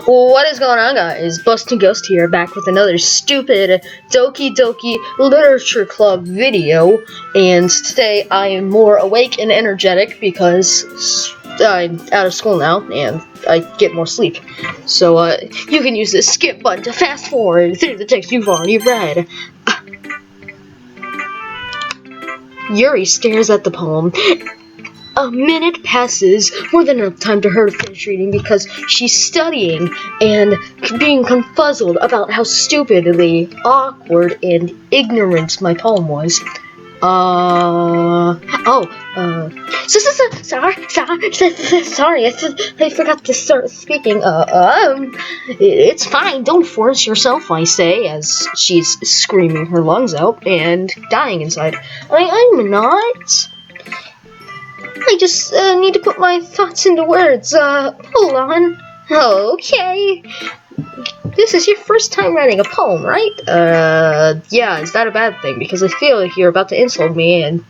What is going on, guys? BoastingGhost here, back with another stupid Doki-Doki Literature Club video, and today I am more awake and energetic because I'm out of school now, and I get more sleep. So, you can use this skip button to fast forward through the text you've already read. Yuri stares at the poem. A minute passes, more than enough time for her to finish reading because she's studying and being confuzzled about how stupidly awkward and ignorant my poem was. Sorry, I forgot to start speaking. It's fine, don't force yourself, I say, as she's screaming her lungs out and dying inside. I'm not. I just need to put my thoughts into words. Hold on. Okay. This is your first time writing a poem, right? Yeah, is that a bad thing? Because I feel like you're about to insult me and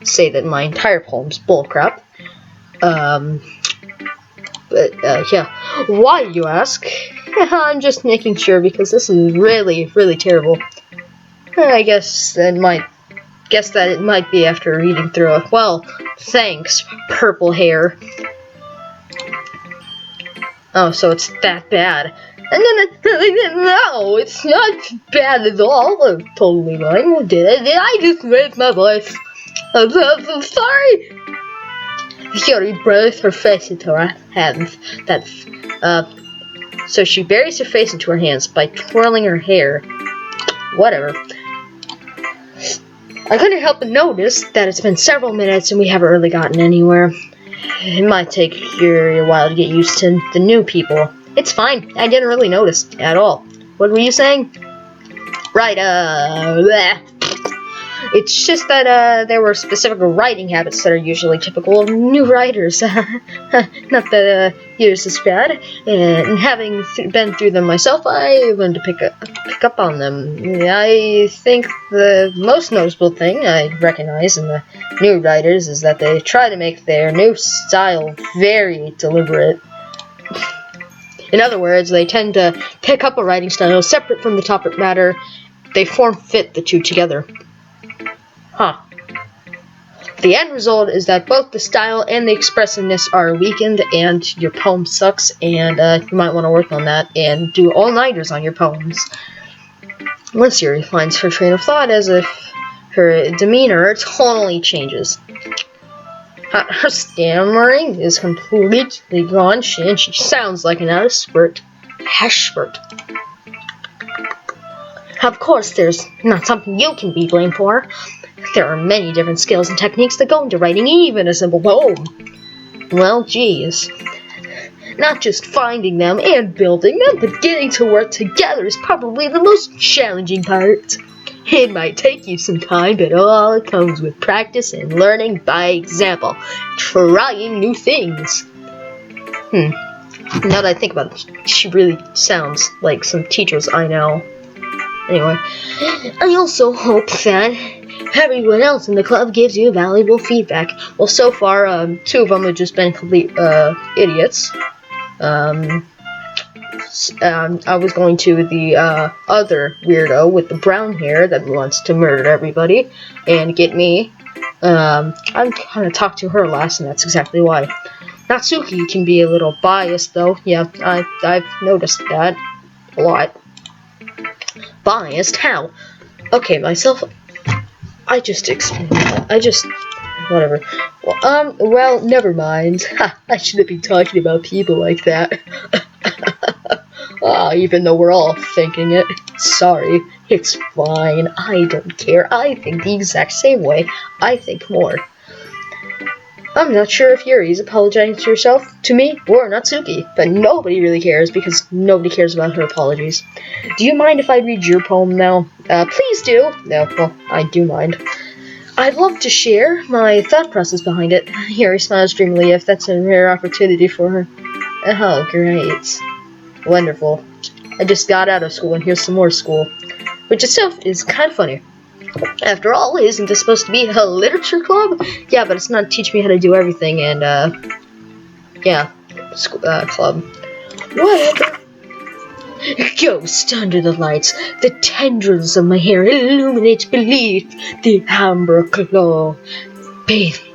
say that my entire poem's bullcrap. Yeah. Why, you ask? I'm just making sure because this is really, really terrible. I guess that it might be after reading through it. Well, thanks, purple hair. Oh, so it's that bad. No, it's not bad at all. I'm totally fine. Did I just raise my voice? I'm sorry. Yuri buries her face into her hands. So she buries her face into her hands by twirling her hair. Whatever. I couldn't help but notice that it's been several minutes and we haven't really gotten anywhere. It might take Yuri a while to get used to the new people. It's fine. I didn't really notice at all. What were you saying? Right, bleh. It's just that, there were specific writing habits that are usually typical of new writers. Not that, yours is bad. And having been through them myself, I learned to pick up on them. I think the most noticeable thing I recognize in the new writers is that they try to make their new style very deliberate. In other words, they tend to pick up a writing style separate from the topic matter. They form-fit the two together. Huh. The end result is that both the style and the expressiveness are weakened, and your poem sucks, and you might want to work on that and do all-nighters on your poems. Once Yuri finds her train of thought, as if her demeanor totally changes. Her stammering is completely gone, and she sounds like an out-of-spurt hash-spurt. Of course, there's not something you can be blamed for. There are many different skills and techniques that go into writing even a simple poem. Well, geez. Not just finding them and building them, but getting to work together is probably the most challenging part. It might take you some time, but all it comes with practice and learning by example. Trying new things. Now that I think about it, she really sounds like some teachers I know. Anyway, I also hope that everyone else in the club gives you valuable feedback. Well, so far, two of them have just been complete idiots. I was going to the other weirdo with the brown hair that wants to murder everybody and get me. I'm gonna talk to her last, and that's exactly why. Natsuki can be a little biased, though. Yeah, I've noticed that a lot. Biased? How? Okay, myself. I just explained that. Whatever. Well, never mind. Ha, I shouldn't be talking about people like that. Even though we're all thinking it. Sorry. It's fine. I don't care. I think the exact same way. I think more. I'm not sure if Yuri's apologizing to herself, to me, or Natsuki, but nobody really cares because nobody cares about her apologies. Do you mind if I read your poem now? Please do. No, well, I do mind. I'd love to share my thought process behind it. Yuri smiles dreamily if that's a rare opportunity for her. Oh, great. Wonderful. I just got out of school and here's some more school, which itself is kind of funny. After all, isn't this supposed to be a literature club? Yeah, but it's not teaching me how to do everything, and, yeah, club. Whatever. Ghost under the lights, the tendrils of my hair illuminate beneath the amber glow. Bathing.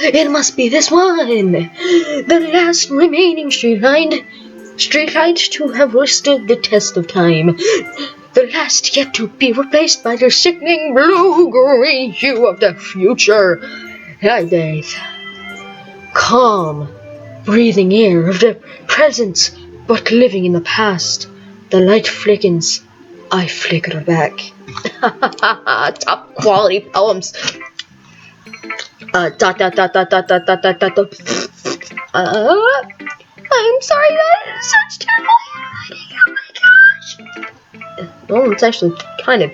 It must be this one, the last remaining streetlight to have withstood the test of time. The last yet to be replaced by the sickening blue-green hue of the future. I bathe. Calm, breathing air of the present, but living in the past. The light flickens. I flicker back. Top quality poems. I'm sorry, that is such terrible handwriting. Oh my gosh. Well, it's actually kind of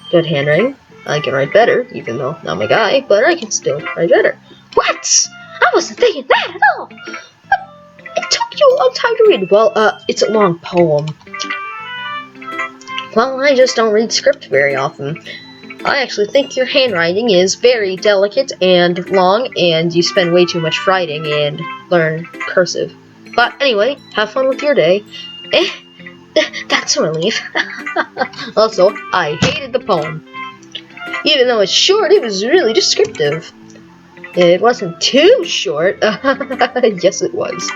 good handwriting. I can write better, even though not my guy, but I can still write better. What? I wasn't thinking that at all. It took you a long time to read. Well, it's a long poem. Well, I just don't read script very often. I actually think your handwriting is very delicate and long, and you spend way too much writing and learn cursive. But anyway, have fun with your day. That's a relief. Also, I hated the poem. Even though it's short, it was really descriptive. It wasn't too short. Yes, it was.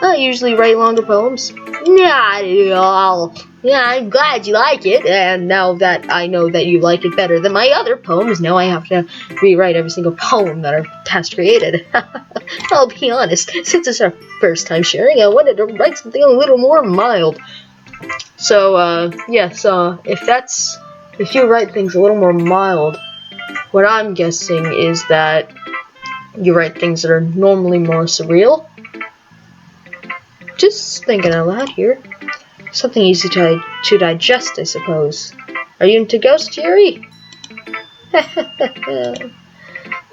I usually write longer poems. Not at all. Yeah, I'm glad you like it, and now that I know that you like it better than my other poems, now I have to rewrite every single poem that I've created. I'll be honest, since it's our first time sharing, I wanted to write something a little more mild. So, yes, if you write things a little more mild, what I'm guessing is that you write things that are normally more surreal. Just thinking out loud here. Something easy to digest, I suppose. Are you into ghosts, Yuri?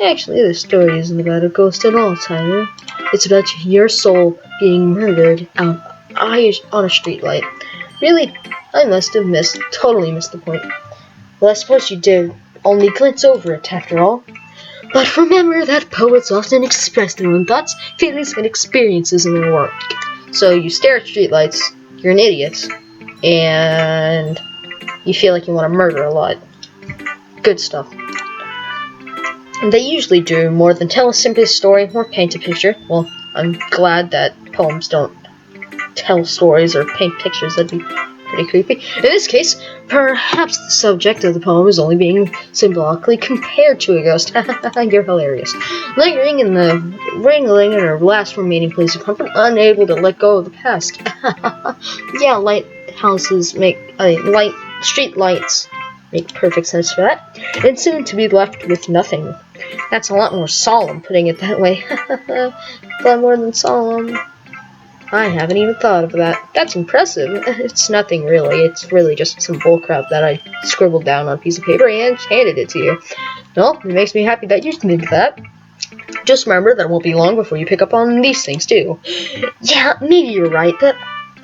Actually, this story isn't about a ghost at all, Tyler. It's about your soul being murdered out on a streetlight. Really, I must have totally missed the point. Well, I suppose you did only glance over it, after all. But remember that poets often express their own thoughts, feelings, and experiences in their work. So you stare at streetlights, you're an idiot, and you feel like you want to murder a lot. Good stuff. And they usually do more than tell a simple story or paint a picture. Well, I'm glad that poems don't tell stories or paint pictures. That'd be pretty creepy. In this case, perhaps the subject of the poem is only being symbolically compared to a ghost. You're hilarious. Lingering in the wrangling in her last remaining place of comfort, unable to let go of the past. Yeah, street lights make perfect sense for that. And soon to be left with nothing. That's a lot more solemn, putting it that way. But more than solemn. I haven't even thought of that. That's impressive. It's nothing really. It's really just some bullcrap that I scribbled down on a piece of paper and handed it to you. Well, it makes me happy that you did that. Just remember that it won't be long before you pick up on these things too. Yeah, maybe you're right, but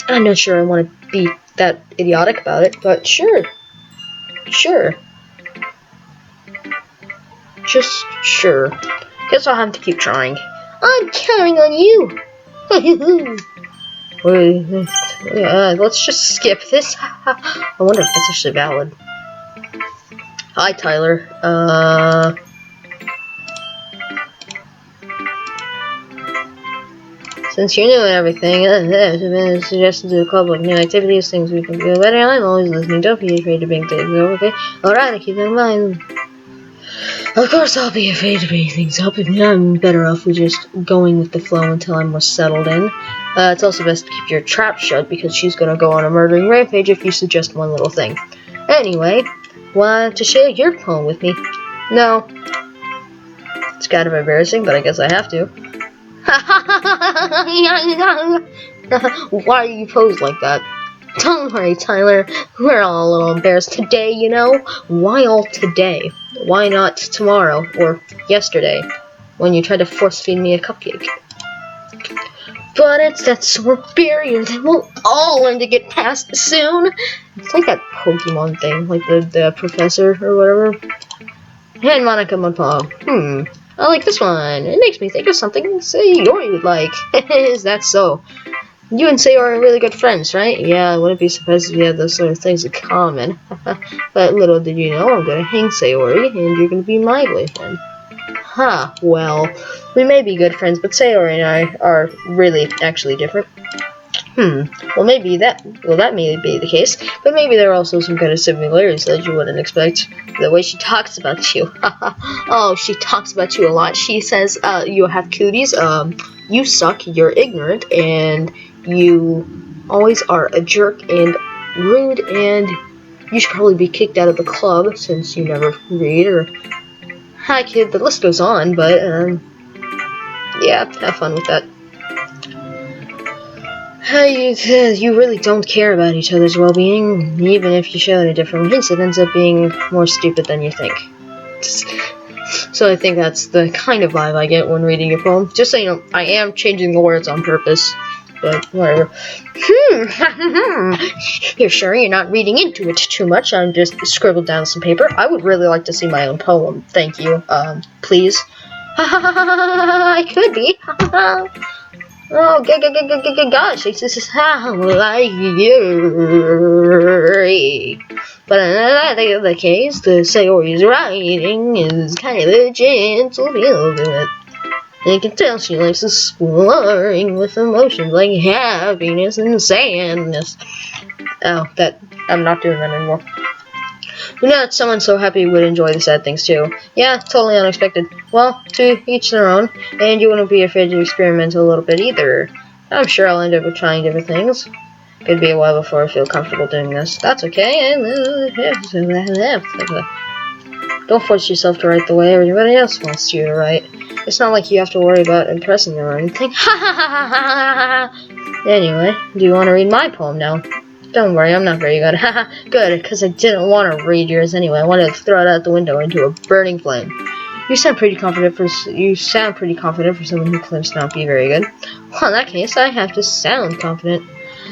I'm not sure I want to be that idiotic about it, but sure. Sure. Just sure. Guess I'll have to keep trying. I'm counting on you. Let's just skip this. I wonder if that's actually valid. Hi, Tyler. Since you're new and everything, there's been suggestions to the public new activities, things we can do better. I'm always listening. Don't be afraid to bring things up, okay? Alright, I keep that in mind. Of course I'll be afraid to bring things up. If not, I'm better off with just going with the flow until I'm more settled in. It's also best to keep your trap shut because she's gonna go on a murdering rampage if you suggest one little thing. Anyway, want to share your poem with me? No. It's kind of embarrassing, but I guess I have to. Why do you pose like that? Don't worry, Tyler. We're all a little embarrassed today, you know? Why all today? Why not tomorrow or yesterday when you tried to force feed me a cupcake? But it's that sore barrier that we'll all learn to get past soon. It's like that Pokemon thing, like the professor or whatever. And Monica Monpong. I like this one. It makes me think of something Yuri would like. Is that so? You and Sayori are really good friends, right? Yeah, I wouldn't be surprised if you had those sort of things in common. But little did you know, I'm gonna hang Sayori, and you're gonna be my boyfriend. Huh, well, we may be good friends, but Sayori and I are really actually different. Well that may be the case, but maybe there are also some kind of similarities that you wouldn't expect. The way she talks about you. Oh, she talks about you a lot. She says, you have cooties, you suck, you're ignorant, and you always are a jerk and rude, and you should probably be kicked out of the club since you never read, or... Hi kid, the list goes on, but, yeah, have fun with that. You really don't care about each other's well-being, even if you show it in different ways. It ends up being more stupid than you think. So I think that's the kind of vibe I get when reading your poem. Just so you know, I am changing the words on purpose, but whatever. You're sure you're not reading into it too much? I'm just scribbled down some paper. I would really like to see my own poem. Thank you. Please. I could be. Oh, gosh, this is how like Yuri. But in the case, the Sayori's writing is kind of a gentle feel to it. You can tell she likes exploring with emotions like happiness and sadness. Oh, I'm not doing that anymore. Who knew that someone so happy would enjoy the sad things too? Yeah, totally unexpected. Well, to each their own, and you wouldn't be afraid to experiment a little bit either. I'm sure I'll end up trying different things. Could be a while before I feel comfortable doing this. That's okay. Don't force yourself to write the way everybody else wants you to write. It's not like you have to worry about impressing them or anything. Anyway, do you want to read my poem now? Don't worry, I'm not very good. Good, because I didn't want to read yours anyway. I wanted to throw it out the window into a burning flame. You sound pretty confident for someone who claims to not be very good. Well, in that case, I have to sound confident.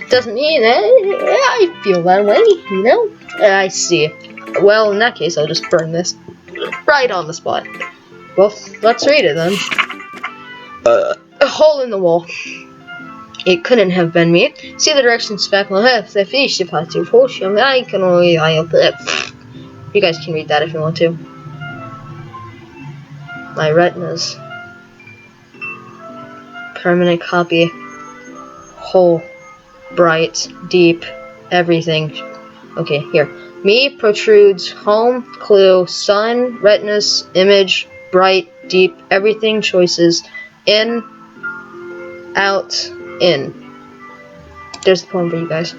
Doesn't mean that I feel that way, you know? I see. Well, in that case, I'll just burn this right on the spot. Well, let's read it then. A hole in the wall. It couldn't have been me. See the directions back on left. The fish if I to push I can only You guys can read that if you want to. My retinas. Permanent copy. Whole. Bright. Deep. Everything. Okay, here. Me protrudes. Home. Clue. Sun. Retinas. Image. Bright. Deep. Everything. Choices. In. Out. In. There's the poem for you guys.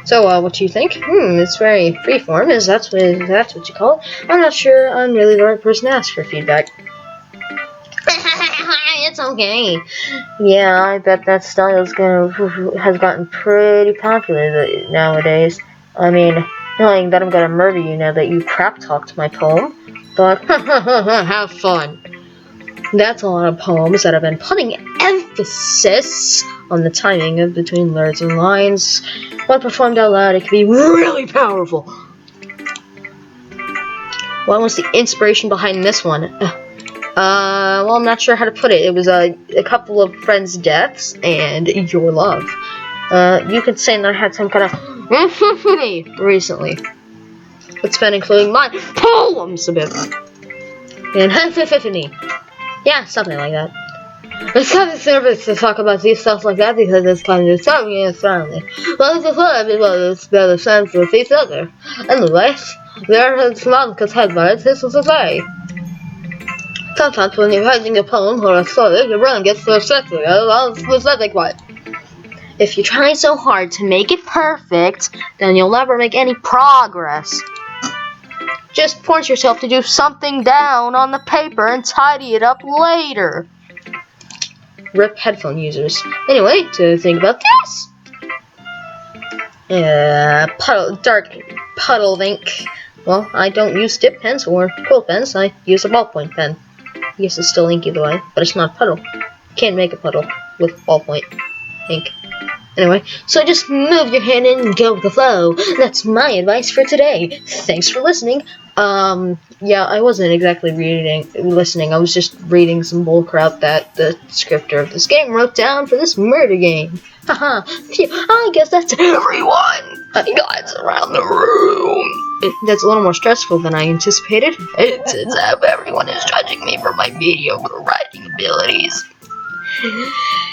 So, what do you think? It's very freeform. That's what you call it? I'm not sure I'm really the right person to ask for feedback. It's okay. Yeah, I bet that style has gotten pretty popular nowadays. I mean, knowing that I'm gonna murder you now that you crap talked my poem. But, have fun. That's a lot of poems that have been putting emphasis on the timing of between words and lines. When performed out loud, it can be really powerful. What was the inspiration behind this one? Well, I'm not sure how to put it. It was a couple of friends' deaths and your love. You could say that I had some kind of recently. It's been including my poems a bit. And yeah, something like that. It's kind of nervous to talk about these stuff like that because it's kind of sorry and friendly. But it's fun everybody's better friends with each other. Anyways, there is Monica's headlines. This is a say. Sometimes when you're writing a poem or a story, your brain gets so stressful, specific one. If you try so hard to make it perfect, then you'll never make any progress. Just force yourself to do something down on the paper and tidy it up later. Rip headphone users. Anyway, to think about this. Dark puddle of ink. Well, I don't use dip pens or quill pens. I use a ballpoint pen. I guess it's still ink either way, but it's not a puddle. Can't make a puddle with ballpoint ink. Anyway, so just move your hand in and go with the flow. That's my advice for today. Thanks for listening. Yeah, I wasn't exactly listening. I was just reading some bullcrap that the scripter of this game wrote down for this murder game. Haha, I guess that's everyone. Guys around the room. That's a little more stressful than I anticipated. It's as if everyone is judging me for my mediocre writing abilities.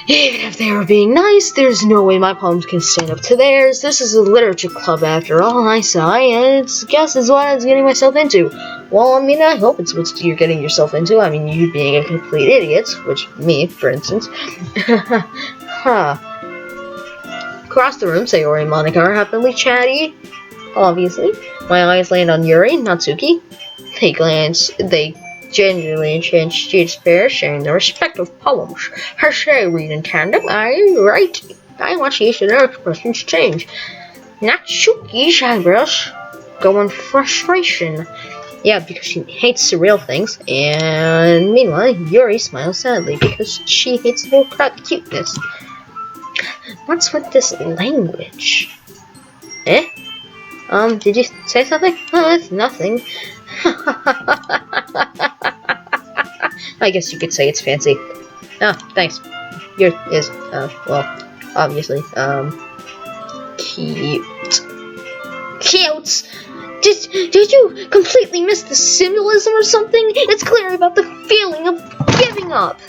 Even if they were being nice, there's no way my poems can stand up to theirs. This is a literature club after all, I sigh, and I guess is what I was getting myself into. Well, I mean, I hope it's what you're getting yourself into. I mean, you being a complete idiot, which, me, for instance. Huh. Across the room, Sayori and Monica are happily chatty. Obviously. My eyes land on Yuri, Natsuki. They genuinely exchanged spares, sharing their respective poems. Hershey read in tandem, are you right? I watch each of their expressions change. Natsuki's eyebrows go in frustration. Yeah, because she hates surreal things, and meanwhile, Yuri smiles sadly because she hates bullcrap cuteness. What's with this language? Eh? Did you say something? Oh, it's nothing. I guess you could say it's fancy. Oh, thanks. Yours is, well, obviously, cute. Cute! Did you completely miss the symbolism or something? It's clear about the feeling of giving up.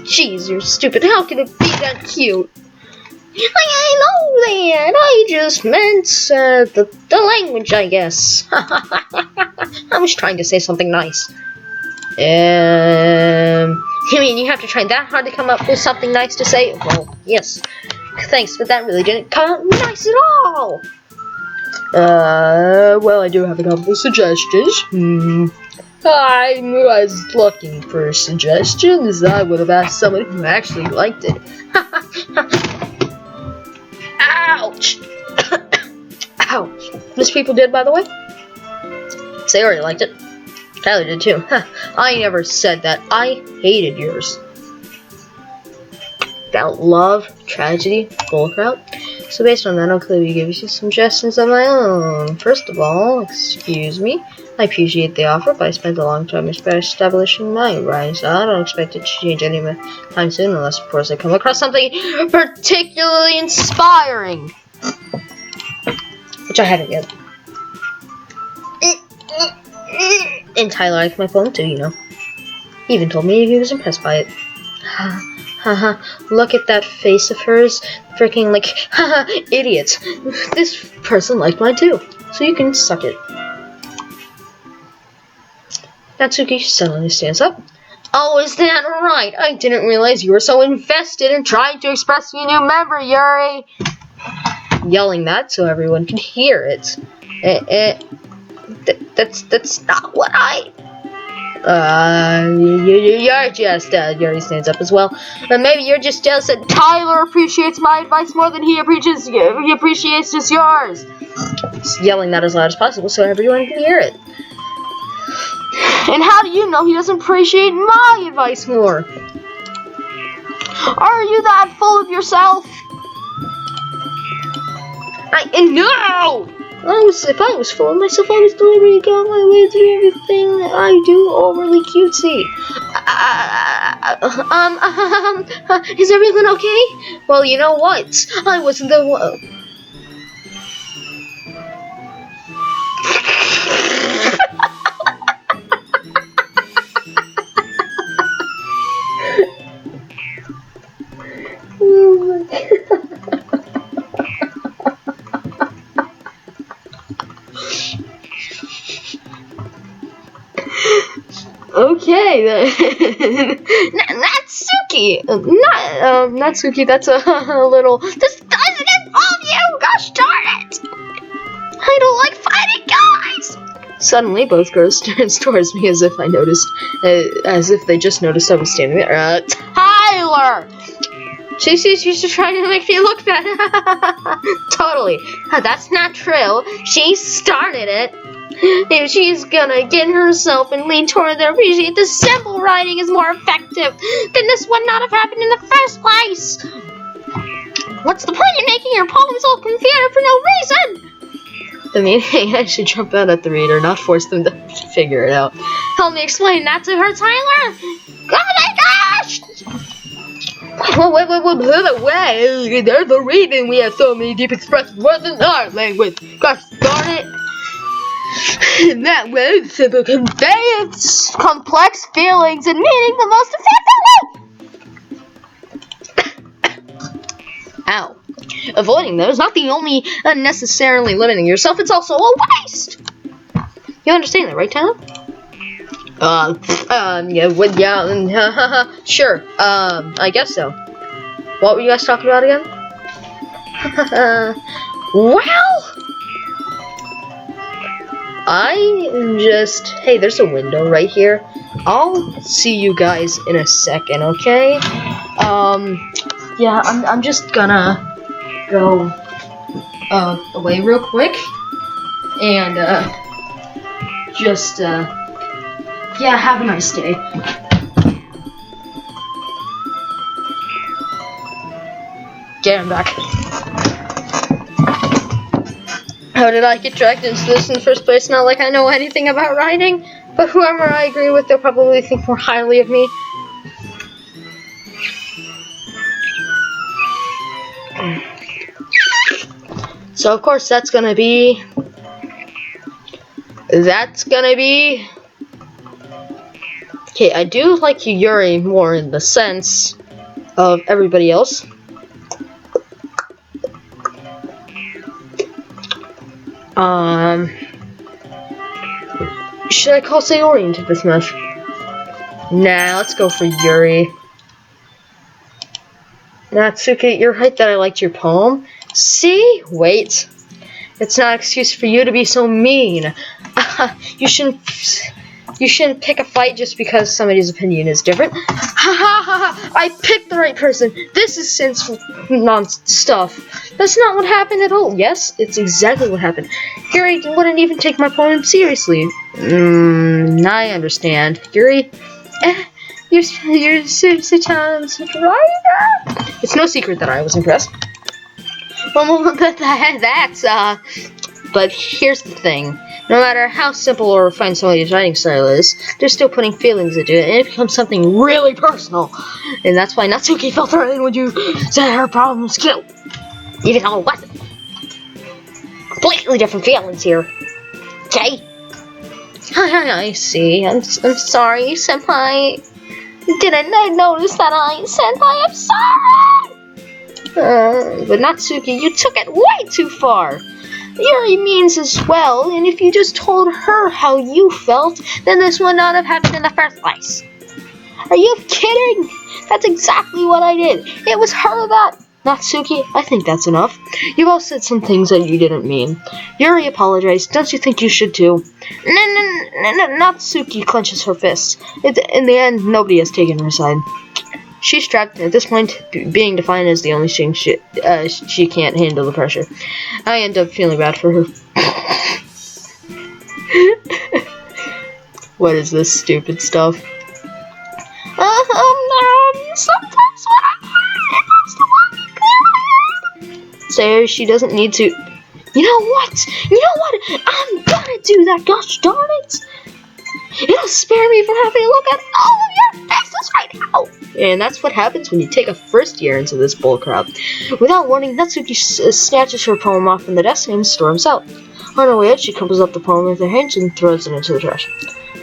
Jeez, you're stupid. How can it be that cute? I know that. I just meant, the language, I guess. I was trying to say something nice. You mean you have to try that hard to come up with something nice to say? Well, yes. Thanks, but that really didn't come out nice at all. Well, I do have a couple of suggestions. I was looking for suggestions. I would have asked someone who actually liked it. Ouch! Ouch. Most people did, by the way. Sayori liked it. Tyler did too. I never said that. I hated yours. About love, tragedy, bullcrap. So based on that, I'll clearly give you some suggestions of my own. First of all, excuse me. I appreciate the offer, but I spent a long time establishing my rights. I don't expect it to change any time soon, unless, of course, I come across something particularly inspiring. Which I haven't yet. And Tyler liked my poem too, you know. He even told me he was impressed by it. Haha, look at that face of hers. Freaking like, haha, idiot. This person liked mine too. So you can suck it. Natsuki suddenly stands up. Oh, is that right? I didn't realize you were so invested in trying to express your new member, Yuri. Yelling that so everyone can hear it. That's not what I... You're just, Yuri stands up as well. Maybe you're just jealous that Tyler appreciates my advice more than he appreciates just yours. Just yelling that as loud as possible so everyone can hear it. And how do you know he doesn't appreciate my advice more? Are you that full of yourself? No! If I was full of myself, I was already going my way through everything that I do overly cutesy. Is everyone okay? Well, you know what? I wasn't the one. Okay, Natsuki! Natsuki, that's a little... This doesn't involve you! Gosh darn it! I don't like fighting guys! Suddenly, both girls turns towards me as if I noticed... as if they just noticed I was standing there. Tyler! She's just trying to make me look bad. Totally. That's not true. She started it. If she's gonna get herself and lean toward the appreciate the simple writing is more effective, then this would not have happened in the first place. What's the point in making your poems all confused for no reason? the meaning. I should jump out at the reader, not force them to figure it out. Help me explain that to her, Tyler! Oh my gosh! Wait, there's a reason we have so many deep expressive words in our language. Gosh darn it! In that way, simple conveyance complex feelings and meaning the most effectively. Ow. Avoiding those is not the only unnecessarily limiting yourself, it's also a waste! You understand that, right, Tyler? Sure, I guess so. What were you guys talking about again? Well, hey, there's a window right here. I'll see you guys in a second, okay? Yeah, I'm just gonna go, away real quick, and, yeah, have a nice day. Get him back. How did I get dragged into this in the first place? Not like I know anything about writing, but whoever I agree with, they'll probably think more highly of me. So of course that's gonna be okay, I do like Yuri more in the sense of everybody else. Should I call Sayori into this mess? Nah, let's go for Yuri. Natsuki, you're right that I liked your poem. See? Wait. It's not an excuse for you to be so mean. You shouldn't pick a fight just because somebody's opinion is different. Ha ha ha ha! I picked the right person. This is sensible stuff. That's not what happened at all. Yes, it's exactly what happened. Yuri wouldn't even take my poem seriously. I understand. Yuri, you're such a writer. It's no secret that I was impressed. Well, but here's the thing. No matter how simple or refined somebody's writing style is, they're still putting feelings into it, and it becomes something really personal. And that's why Natsuki felt threatened when you said her problem was killed. Even though it wasn't. Completely different feelings here. Okay? I see. I'm sorry, Senpai. Didn't I notice that Senpai? I'm sorry! But Natsuki, you took it way too far. Yuri means as well, and if you just told her how you felt, then this would not have happened in the first place. Are you kidding? That's exactly what I did. It was her that... Natsuki, I think that's enough. You all said some things that you didn't mean. Yuri apologized. Don't you think you should too? No. Natsuki clenches her fists. In the end, nobody has taken her side. She's trapped, and at this point, being defiant is the only thing she can't handle the pressure. I end up feeling bad for her. What is this stupid stuff? Sometimes when I'm hurt, it helps to walk me clear. So she doesn't need to... You know what? I'm gonna do that, gosh darn it! It'll spare me from having to look at all of your faces right now! And that's what happens when you take a first year into this bullcrap. Without warning, Natsuki snatches her poem off from the desk and storms out. On her way out, she crumbles up the poem with her hands and throws it into the trash.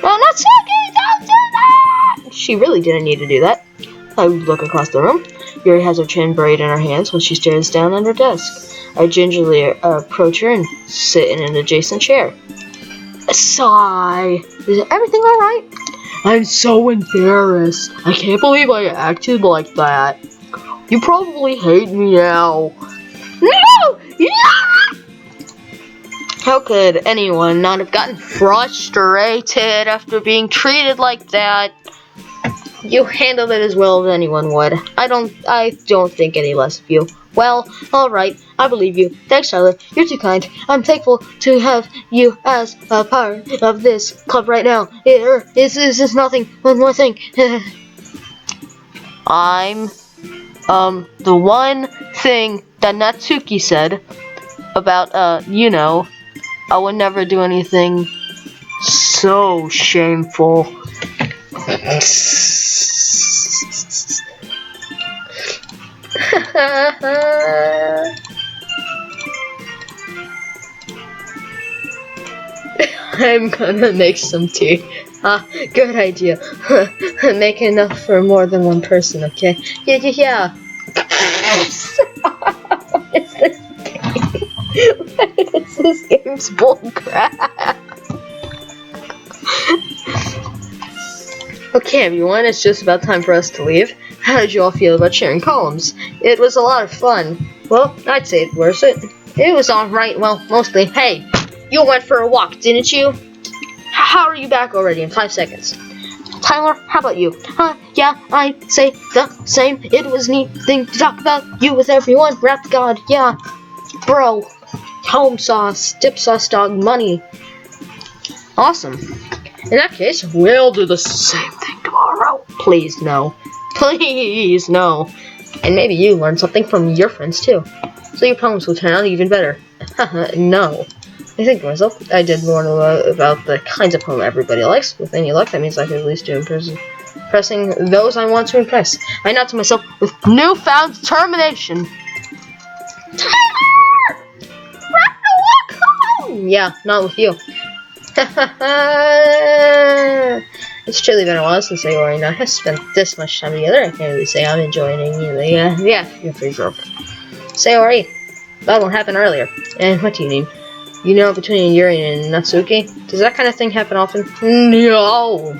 No, Natsuki, don't do that! She really didn't need to do that. I look across the room. Yuri has her chin buried in her hands while she stares down at her desk. I gingerly approach her and sit in an adjacent chair. A sigh. Is everything alright? I'm so embarrassed. I can't believe I acted like that. You probably hate me now. No! How could anyone not have gotten frustrated after being treated like that? You handled it as well as anyone would. I don't think any less of you. Well, alright, I believe you. Thanks, Tyler. You're too kind. I'm thankful to have you as a part of this club right now. This is nothing. One more thing. I'm, the one thing that Natsuki said about, I would never do anything so shameful. I'm gonna make some tea. Good idea. Make enough for more than one person, okay? Yeah. What is this game? What is this game's bullcrap? Okay, everyone, it's just about time for us to leave. How did you all feel about sharing columns? It was a lot of fun. Well, I'd say it was it. It was alright, well, mostly. Hey, you went for a walk, didn't you? How are you back already in 5 seconds? Tyler, how about you? Yeah, I'd say the same. It was a neat thing to talk about you with everyone. Rap God, yeah. Bro, home sauce, dip sauce dog, money. Awesome. In that case, we'll do the same thing tomorrow. Please, no. Please, no. And maybe you learn something from your friends, too. So your poems will turn out even better. No. I think to myself, I did learn a lot about the kinds of poem everybody likes. With any luck, that means I can at least do impressing those I want to impress. I nod to myself with newfound determination. Tyler! Rock the walk home! Yeah, not with you. It's truly been a while since Yuri and I have spent this much time together. I can't really say I'm enjoying it either. Yeah, you're pretty sure. Yuri, that one happened earlier. And what do you mean? You know, between Yuri and Natsuki, does that kind of thing happen often? No.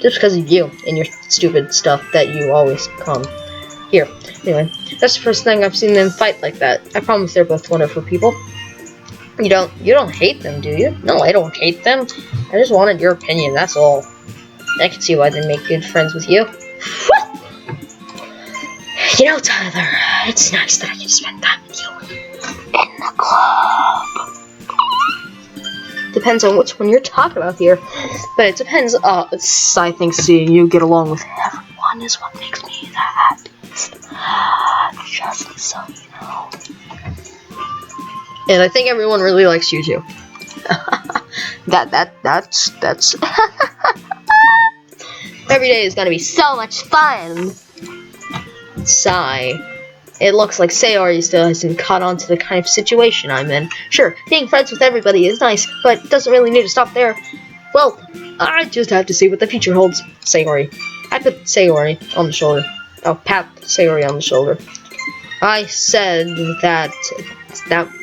Just because of you and your stupid stuff that you always come here. Anyway, that's the first thing I've seen them fight like that. I promise they're both wonderful people. You don't hate them, do you? No, I don't hate them. I just wanted your opinion, that's all. I can see why they make good friends with you. You know, Tyler, it's nice that I can spend time with you in the club. Depends on which one you're talking about here. But it depends, I think seeing you get along with everyone is what makes me the happiest. Just so you know. And I think everyone really likes you too. That's every day is gonna be so much fun. Sigh. It looks like Sayori still hasn't caught on to the kind of situation I'm in. Sure, being friends with everybody is nice, but it doesn't really need to stop there. Well, I just have to see what the future holds. Sayori. I put Sayori on the shoulder. Oh, pat Sayori on the shoulder. I said that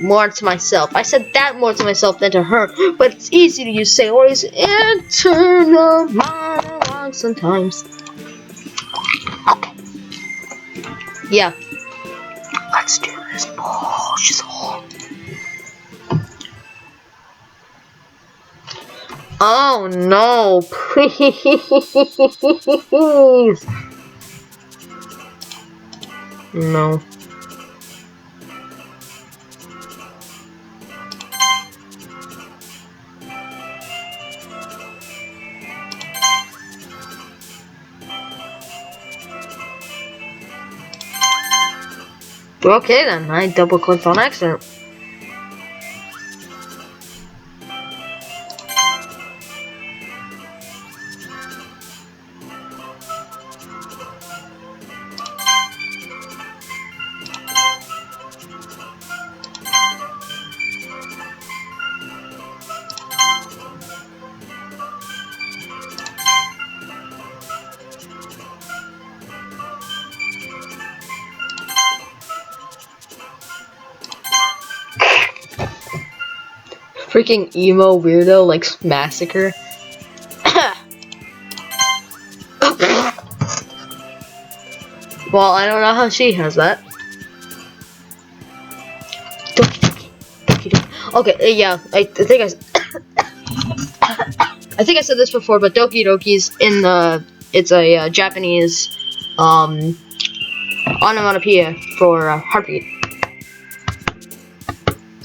more to myself. I said that more to myself than to her, but it's easy to use Sayori's internal monologue sometimes. Okay. Yeah. Let's do this bullshit. Oh no, please. No. Okay then, I double clicked on accident. Freaking emo weirdo likes massacre. Well, I don't know how she has that. Doki-Doki. Okay, yeah, I think I think I said this before, but Doki-Doki's in the it's a Japanese onomatopoeia for heartbeat.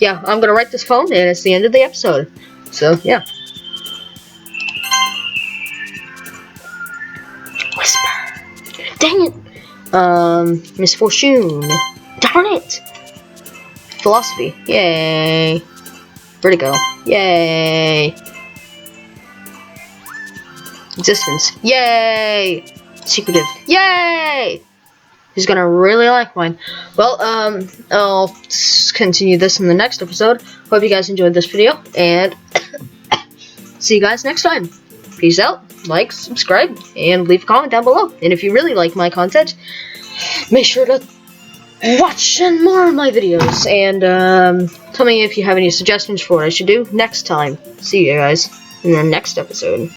Yeah, I'm gonna write this poem, and it's the end of the episode. So, yeah. Whisper. Dang it. Misfortune. Darn it. Philosophy. Yay. Vertigo. Yay. Existence. Yay. Secretive. Yay. He's gonna really like mine. Well, I'll continue this in the next episode. Hope you guys enjoyed this video, and see you guys next time. Peace out, like, subscribe, and leave a comment down below. And if you really like my content, make sure to watch more of my videos, and tell me if you have any suggestions for what I should do next time. See you guys in the next episode.